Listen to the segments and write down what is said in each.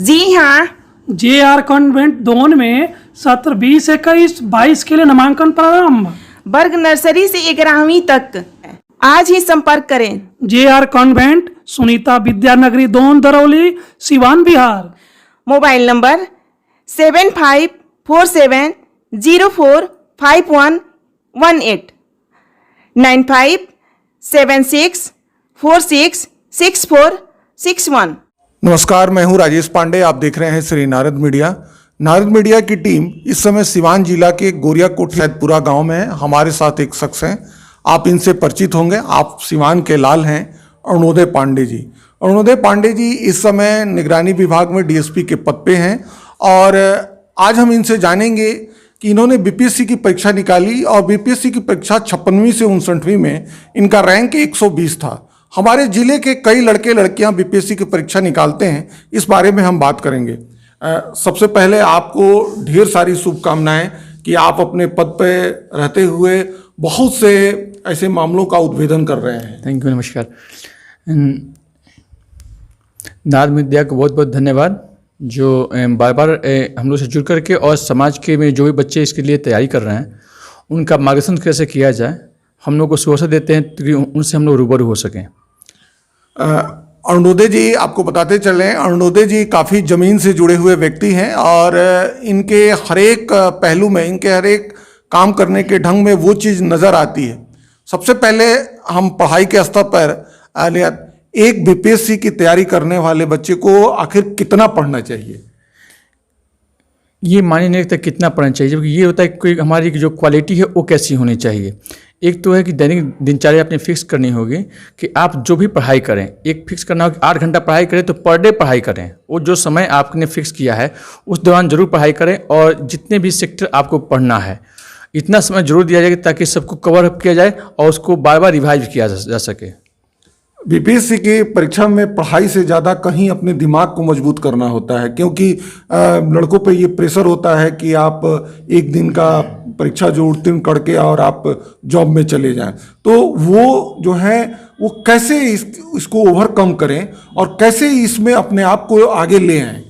जी हाँ। JR convent दोन में सत्र 20-21-22 के लिए नामांकन प्रारंभ। वर्ग नर्सरी से 11वीं तक आज ही संपर्क करें। JR convent, Sunita Vidyanagari Don, Darauli, Siwan, Bihar. Mobile number 7547045118 9576466461। नमस्कार, मैं हूं राजेश पांडे। आप देख रहे हैं श्री नारद मीडिया। नारद मीडिया की टीम इस समय सिवान जिला के गोरियाकोट सैदपुरा गांव में है। हमारे साथ एक शख्स हैं, आप इनसे परिचित होंगे। आप सिवान के लाल हैं, अरुणोदय पांडे जी। अरुणोदय पांडे जी इस समय निगरानी विभाग में DSP के पद पे हैं और आज हम इनसे जानेंगे कि इन्होंने BPSC की परीक्षा निकाली और BPSC की परीक्षा 56वीं से 59वीं में इनका रैंक 120 था। हमारे जिले के कई लड़के लड़कियां BPSC की परीक्षा निकालते हैं, इस बारे में हम बात करेंगे। सबसे पहले आपको ढेर सारी शुभकामनाएं कि आप अपने पद पे रहते हुए बहुत से ऐसे मामलों का उद्भेदन कर रहे हैं। थैंक यू, नमस्कार। नारद मीडिया को बहुत बहुत धन्यवाद जो बार बार हम लोग से जुड़ करके और समाज के में जो भी बच्चे इसके लिए तैयारी कर रहे हैं उनका मार्गदर्शन कैसे किया जाए हम लोग को सुविधा देते हैं ताकि उनसे हम लोग रूबरू हो सकें। अरुणोदय जी, आपको बताते चलें, अरुणोदय जी काफ़ी ज़मीन से जुड़े हुए व्यक्ति हैं और इनके हर एक पहलू में, इनके हर एक काम करने के ढंग में वो चीज़ नज़र आती है। सबसे पहले हम पढ़ाई के स्तर पर एक BPSC की तैयारी करने वाले बच्चे को आखिर कितना पढ़ना चाहिए? ये मायने नहीं रखता कितना पढ़ना चाहिए, जबकि ये होता है कि हमारी जो क्वालिटी है वो कैसी होनी चाहिए। एक तो है कि दैनिक दिनचर्या अपनी फिक्स करनी होगी कि आप जो भी पढ़ाई करें, एक फिक्स करना हो कि 8 घंटा पढ़ाई करें तो पर डे पढ़ाई करें। वो जो समय आपने फिक्स किया है उस दौरान जरूर पढ़ाई करें और जितने भी सेक्टर आपको पढ़ना है इतना समय जरूर दिया जाए ताकि सबको कवर अप किया जाए और उसको बार बार रिवाइज किया जा सके। BPSC की परीक्षा में पढ़ाई से ज़्यादा कहीं अपने दिमाग को मजबूत करना होता है, क्योंकि लड़कों पे ये प्रेशर होता है कि आप एक दिन का परीक्षा जो उत्तीर्ण करके और आप जॉब में चले जाएं। तो वो जो है वो कैसे इसको ओवरकम करें और कैसे इसमें अपने आप को आगे ले आएं?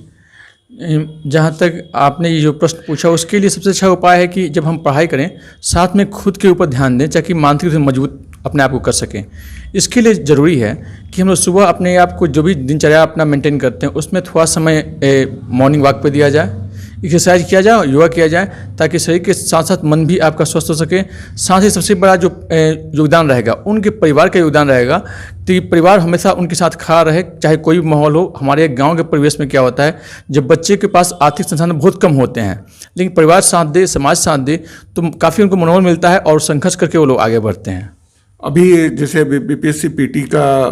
जहाँ तक आपने ये जो प्रश्न पूछा उसके लिए सबसे अच्छा उपाय है कि जब हम पढ़ाई करें साथ में खुद के ऊपर ध्यान दें ताकि मानसिक रूप से मजबूत अपने आप को कर सकें। इसके लिए ज़रूरी है कि हम लोग सुबह अपने आप को जो भी दिनचर्या अपना मेंटेन करते हैं उसमें थोड़ा समय मॉर्निंग वॉक पे दिया जाए, एक्सरसाइज किया जाए, योगा किया जाए ताकि शरीर के साथ साथ मन भी आपका स्वस्थ हो सके। साथ ही सबसे बड़ा जो योगदान रहेगा उनके परिवार का योगदान रहेगा कि परिवार हमेशा उनके साथ खड़ा रहे, चाहे कोई भी माहौल हो। हमारे गांव के परिवेश में क्या होता है, जब बच्चे के पास आर्थिक संसाधन बहुत कम होते हैं लेकिन परिवार साथ दे, समाज साथ दे तो काफ़ी उनको मनोबल मिलता है और संघर्ष करके वो लोग आगे बढ़ते हैं। अभी जैसे BPSC PT का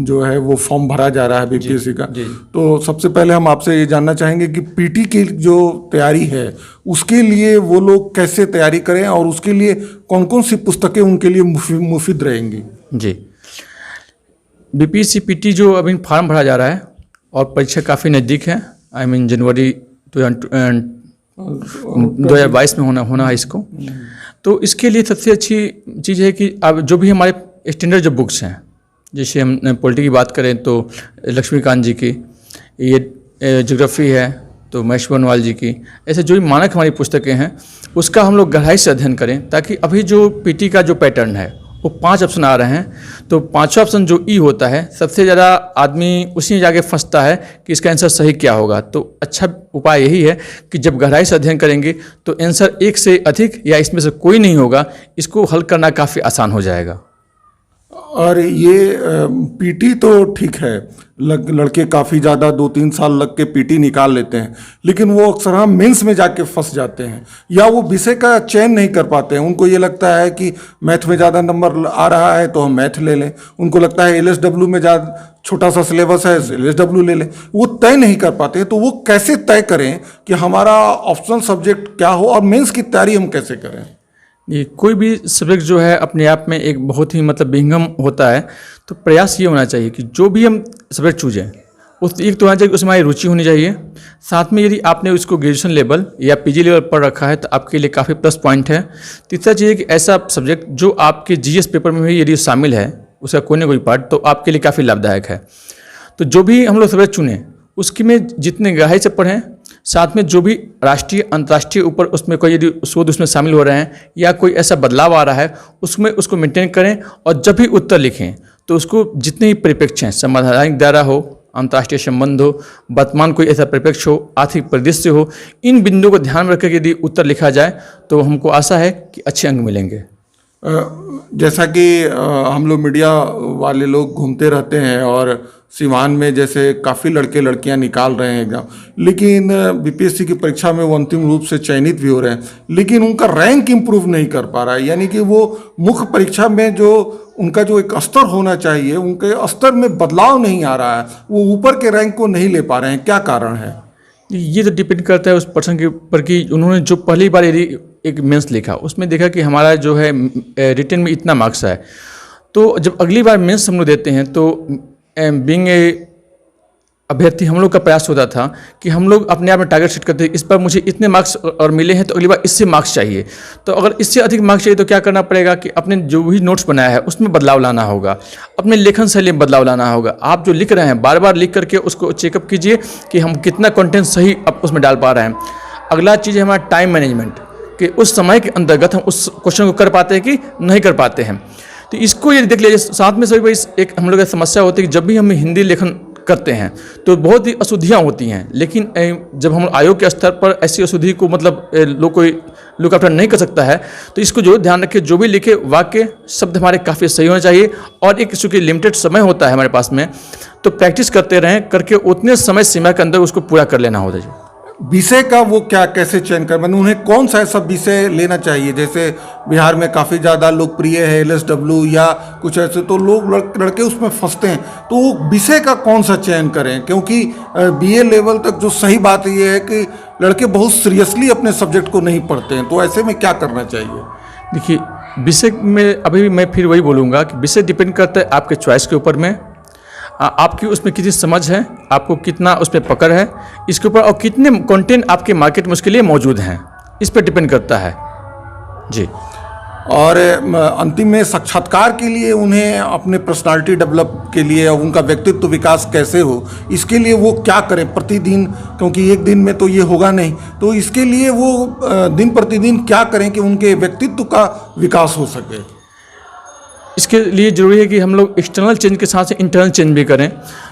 जो है वो फॉर्म भरा जा रहा है BPSC का, तो सबसे पहले हम आपसे ये जानना चाहेंगे कि PT की जो तैयारी है उसके लिए वो लोग कैसे तैयारी करें और उसके लिए कौन कौन सी पुस्तकें उनके लिए मुफीद रहेंगी? जी, BPSC PT जो अभी फॉर्म भरा जा रहा है और परीक्षा काफ़ी नज़दीक है। जनवरी 2022 में होना है इसको। तो इसके लिए सबसे अच्छी चीज़ है कि अब जो भी हमारे स्टैंडर्ड जो बुक्स हैं, जैसे हम पॉलिटी की बात करें तो लक्ष्मीकांत जी की, ये ज्योग्राफी है तो महेश बनवाल जी की, ऐसे जो भी मानक हमारी पुस्तकें हैं उसका हम लोग गहराई से अध्ययन करें ताकि अभी जो PT का जो पैटर्न है वो 5 ऑप्शन आ रहे हैं तो 5वां ऑप्शन जो E होता है सबसे ज़्यादा आदमी उसी में जाके फंसता है कि इसका आंसर सही क्या होगा। तो अच्छा उपाय यही है कि जब गहराई से अध्ययन करेंगे तो आंसर एक से अधिक या इसमें से कोई नहीं होगा, इसको हल करना काफ़ी आसान हो जाएगा। और ये PT तो ठीक है, लड़के काफ़ी ज़्यादा 2-3 साल लग के PT निकाल लेते हैं, लेकिन वो अक्सर हम मेंस में जाके फंस जाते हैं या वो विषय का चयन नहीं कर पाते हैं। उनको ये लगता है कि मैथ में ज़्यादा नंबर आ रहा है तो हम मैथ ले लें, उनको लगता है LSW में ज़्यादा छोटा सा सिलेबस है LSW ले लें, वो तय नहीं कर पाते। तो वो कैसे तय करें कि हमारा ऑप्शनल सब्जेक्ट क्या हो और मेंस की तैयारी हम कैसे करें? ये कोई भी सब्जेक्ट जो है अपने आप में एक बहुत ही विहंगम होता है, तो प्रयास ये होना चाहिए कि जो भी हम सब्जेक्ट चूजें उस एक तो होना चाहिए उसमें हमारी रुचि होनी चाहिए। साथ में यदि आपने उसको ग्रेजुएशन लेवल या PG लेवल पर रखा है तो आपके लिए काफ़ी प्लस पॉइंट है। तीसरा चीज़ है कि ऐसा सब्जेक्ट जो आपके GS पेपर में भी यदि शामिल है उसका कोई ना कोई पार्ट, तो आपके लिए काफ़ी लाभदायक है। तो जो भी हम लोग सब्जेक्ट चुनें उसकी में जितने गहराई से पढ़ें, साथ में जो भी राष्ट्रीय अंतर्राष्ट्रीय ऊपर उसमें कोई यदि शोध उसमें शामिल हो रहे हैं या कोई ऐसा बदलाव आ रहा है उसमें उसको मेंटेन करें। और जब भी उत्तर लिखें तो उसको जितने भी परिप्रेक्ष्य हैं, संवैधानिक दायरा हो, अंतर्राष्ट्रीय संबंध हो, वर्तमान कोई ऐसा परिप्रेक्ष्य हो, आर्थिक परिदृश्य हो, इन बिंदुओं को ध्यान में रखकर यदि उत्तर लिखा जाए तो हमको आशा है कि अच्छे अंक मिलेंगे। जैसा कि हम लोग मीडिया वाले लोग घूमते रहते हैं और सिवान में जैसे काफ़ी लड़के लड़कियां निकाल रहे हैं एग्जाम, लेकिन बीपीएससी की परीक्षा में वो अंतिम रूप से चयनित भी हो रहे हैं, लेकिन उनका रैंक इम्प्रूव नहीं कर पा रहा है। यानी कि वो मुख्य परीक्षा में जो उनका जो एक स्तर होना चाहिए, उनके स्तर में बदलाव नहीं आ रहा है, वो ऊपर के रैंक को नहीं ले पा रहे हैं। क्या कारण है? ये तो डिपेंड करता है उस पर्सन के ऊपर कि उन्होंने जो पहली बार यदि एक मेंस लिखा उसमें देखा कि हमारा जो है रिटन में इतना मार्क्स है, तो जब अगली बार मेंस हम लोग देते हैं तो बीइंग ए अभ्यर्थी हम लोग का प्रयास होता था कि हम लोग अपने आप में टारगेट सेट करते थे, इस पर मुझे इतने मार्क्स और मिले हैं तो अगली बार इससे मार्क्स चाहिए। तो अगर इससे अधिक मार्क्स चाहिए तो क्या करना पड़ेगा कि अपने जो भी नोट्स बनाया है उसमें बदलाव लाना होगा, अपने लेखन शैली में बदलाव लाना होगा। आप जो लिख रहे हैं बार बार लिख करके उसको चेकअप कीजिए कि हम कितना कंटेंट सही अब उसमें डाल पा रहे हैं। अगला चीज़ है हमारा टाइम मैनेजमेंट, कि उस समय के अंतर्गत हम उस क्वेश्चन को कर पाते हैं कि नहीं कर पाते हैं। तो इसको यदि देख लीजिए, साथ में सभी एक हम लोग की समस्या होती है कि जब भी हम हिंदी लेखन करते हैं तो बहुत ही अशुद्धियाँ होती हैं, लेकिन जब हम आयोग के स्तर पर ऐसी अशुद्धि को मतलब लोग कोई लुक आफ्टर नहीं कर सकता है, तो इसको जो ध्यान रखें, जो भी लिखे वाक्य शब्द हमारे काफ़ी सही होने चाहिए। और एक चूँकि लिमिटेड समय होता है हमारे पास में, तो प्रैक्टिस करते रहें, करके उतने समय सीमा के अंदर उसको पूरा कर लेना होता है। विषय का वो क्या कैसे चयन कर, मतलब उन्हें कौन सा ऐसा विषय लेना चाहिए? जैसे बिहार में काफ़ी ज़्यादा लोकप्रिय है LSW या कुछ ऐसे, तो लोग लड़के उसमें फंसते हैं। तो विषय का कौन सा चयन करें? क्योंकि BA लेवल तक जो सही बात ये है कि लड़के बहुत सीरियसली अपने सब्जेक्ट को नहीं पढ़ते हैं, तो ऐसे में क्या करना चाहिए? देखिए, विषय में अभी भी मैं फिर वही बोलूँगा कि विषय डिपेंड करता है आपके चॉइस के ऊपर में, आपकी उसमें कितनी समझ है, आपको कितना उस पर पकड़ है, इसके ऊपर, और कितने कंटेंट आपके मार्केट में उसके लिए मौजूद हैं, इस पर डिपेंड करता है जी। और अंतिम में साक्षात्कार के लिए उन्हें अपने पर्सनालिटी डेवलप के लिए और उनका व्यक्तित्व विकास कैसे हो, इसके लिए वो क्या करें प्रतिदिन? क्योंकि एक दिन में तो ये होगा नहीं, तो इसके लिए वो दिन प्रतिदिन क्या करें कि उनके व्यक्तित्व का विकास हो सके? इसके लिए ज़रूरी है कि हम लोग एक्सटर्नल चेंज के साथ इंटरनल चेंज भी करें।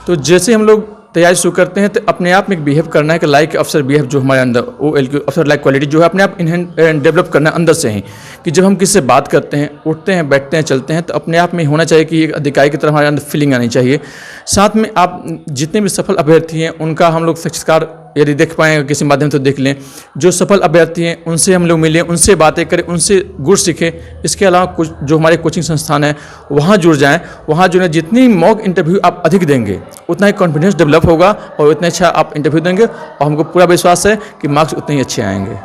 तो जैसे हम लोग तैयारी शुरू करते हैं तो अपने आप में एक बिहेव करना है कि लाइक अफसर बिहेव, जो हमारे अंदर OL अफसर लाइक क्वालिटी जो है अपने आप डेवलप करना है अंदर से ही, कि जब हम किसी से बात करते हैं, उठते हैं, बैठते हैं, चलते हैं, तो अपने आप में होना चाहिए कि एक अधिकारी की तरह हमारे अंदर फीलिंग आनी चाहिए। साथ में आप जितने भी सफल अभ्यर्थी हैं उनका हम लोग साक्षात्कार यदि देख पाएँ किसी माध्यम से देख लें, जो सफल अभ्यर्थी हैं उनसे हम लोग मिलें, उनसे बातें करें, उनसे गुण सीखें। इसके अलावा कुछ जो हमारे कोचिंग संस्थान है वहाँ जुड़ जाएं, वहाँ जो है जितनी मॉक इंटरव्यू आप अधिक देंगे उतना ही कॉन्फिडेंस डेवलप होगा और उतना अच्छा आप इंटरव्यू देंगे, और हमको पूरा विश्वास है कि मार्क्स उतने ही अच्छे आएंगे।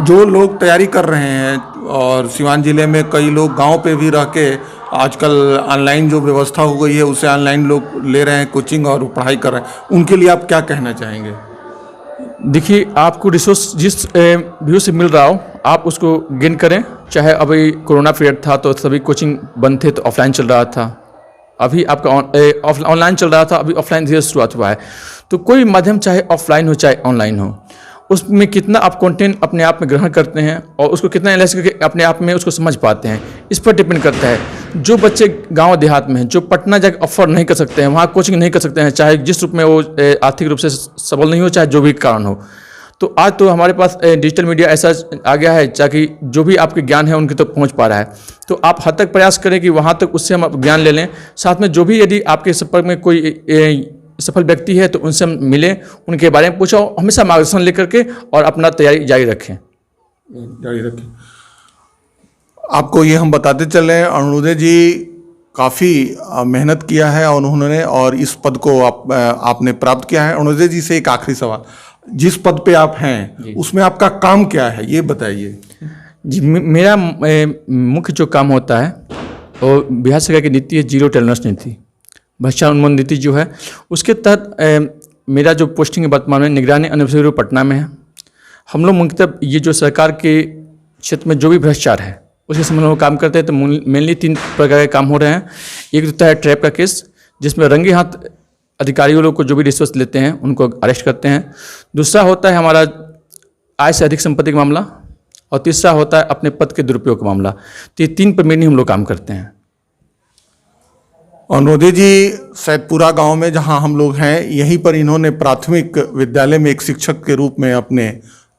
जो लोग तैयारी कर रहे हैं, और सिवान जिले में कई लोग गांव पे भी रह के आजकल ऑनलाइन जो व्यवस्था हो गई है उससे ऑनलाइन लोग ले रहे हैं कोचिंग और पढ़ाई कर रहे हैं, उनके लिए आप क्या कहना चाहेंगे? देखिए, आपको रिसोर्स जिस व्यू से मिल रहा हो आप उसको गेन करें। चाहे अभी कोरोना पीरियड था तो सभी कोचिंग बंद थे तो ऑफलाइन चल रहा था, अभी आपका ऑनलाइन चल रहा था, अभी ऑफलाइन धीरे शुरुआत हुआ है। तो कोई माध्यम चाहे ऑफलाइन हो चाहे ऑनलाइन हो, उसमें कितना आप कंटेंट अपने आप में ग्रहण करते हैं और उसको कितना एनालिसिस करके अपने आप में उसको समझ पाते हैं, इस पर डिपेंड करता है। जो बच्चे गांव देहात में हैं, जो पटना जाकर ऑफर नहीं कर सकते हैं, वहाँ कोचिंग नहीं कर सकते हैं, चाहे जिस रूप में वो आर्थिक रूप से सबल नहीं हो, चाहे जो भी कारण हो, तो आज तो हमारे पास डिजिटल मीडिया ऐसा आ गया है ताकि जो भी आपके ज्ञान है उनके तक पहुँच पा रहा है। तो आप हद तक प्रयास करें कि वहाँ तक उससे हम ज्ञान ले लें। साथ में जो भी यदि आपके संपर्क में कोई सफल व्यक्ति है तो उनसे मिलें, उनके बारे में पूछो, हमेशा मार्गदर्शन लेकर के और अपना तैयारी जारी रखें। आपको ये हम बताते चले, अरुणोदय जी काफ़ी मेहनत किया है और उन्होंने और इस पद को आपने प्राप्त किया है। अरुणोदय जी से एक आखिरी सवाल, जिस पद पे आप हैं उसमें आपका काम क्या है ये बताइए। जी, मेरा मुख्य जो काम होता है वो बिहार सरकार की नीति है जीरो टॉलरेंस नीति, भ्रष्टाचार उन्मूलन नीति जो है, उसके तहत मेरा जो पोस्टिंग है वर्तमान में निगरानी अन्वेषण ब्यूरो पटना में है। हम लोग मुख्यतः ये जो सरकार के क्षेत्र में जो भी भ्रष्टाचार है उसके संबंध में काम करते हैं। तो मेनली 3 प्रकार के काम हो रहे हैं। एक तो है ट्रैप का केस, जिसमें रंगे हाथ अधिकारियों लोग को जो भी रिश्वत लेते हैं उनको अरेस्ट करते हैं। दूसरा होता है हमारा आय से अधिक संपत्ति का मामला, और तीसरा होता है अपने पद के दुरुपयोग का मामला। तो ये 3 पर मेनली हम लोग काम करते हैं। अनुरोधे जी, सैदपुरा गांव में जहां हम लोग हैं, यहीं पर इन्होंने प्राथमिक विद्यालय में एक शिक्षक के रूप में अपने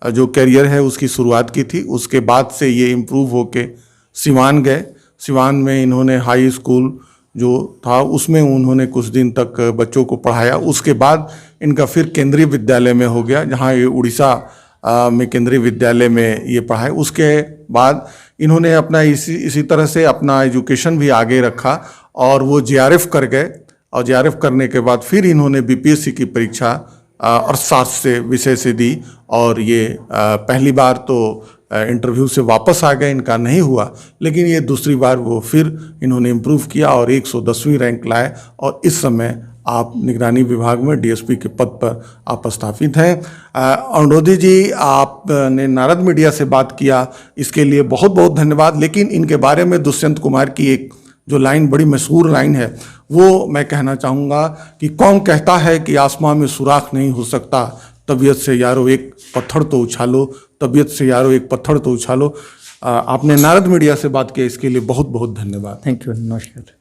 जो करियर है उसकी शुरुआत की थी। उसके बाद से ये इम्प्रूव होके सिवान गए। सिवान में इन्होंने हाई स्कूल जो था उसमें उन्होंने कुछ दिन तक बच्चों को पढ़ाया। उसके बाद इनका फिर केंद्रीय विद्यालय में हो गया, जहाँ ये उड़ीसा में केंद्रीय विद्यालय में ये पढ़ाए। उसके बाद इन्होंने अपना इसी तरह से अपना एजुकेशन भी आगे रखा और वो JRF कर गए, और JRF करने के बाद फिर इन्होंने BPSC की परीक्षा अर्थशास्त्र से विषय से दी, और ये पहली बार तो इंटरव्यू से वापस आ गए, इनका नहीं हुआ, लेकिन ये दूसरी बार वो फिर इन्होंने इम्प्रूव किया और 110वीं रैंक लाए, और इस समय आप निगरानी विभाग में DSP के पद पर आप स्थापित हैं। अनुरोधी जी, आपने नारद मीडिया से बात किया, इसके लिए बहुत बहुत धन्यवाद। लेकिन इनके बारे में दुष्यंत कुमार की एक जो लाइन बड़ी मशहूर लाइन है, वो मैं कहना चाहूँगा कि कौन कहता है कि आसमां में सुराख नहीं हो सकता, तबीयत से यारो एक पत्थर तो उछालो, तबीयत से यारो एक पत्थर तो उछालो। आपने नारद मीडिया से बात किया, इसके लिए बहुत बहुत धन्यवाद। थैंक यू, नमस्कार।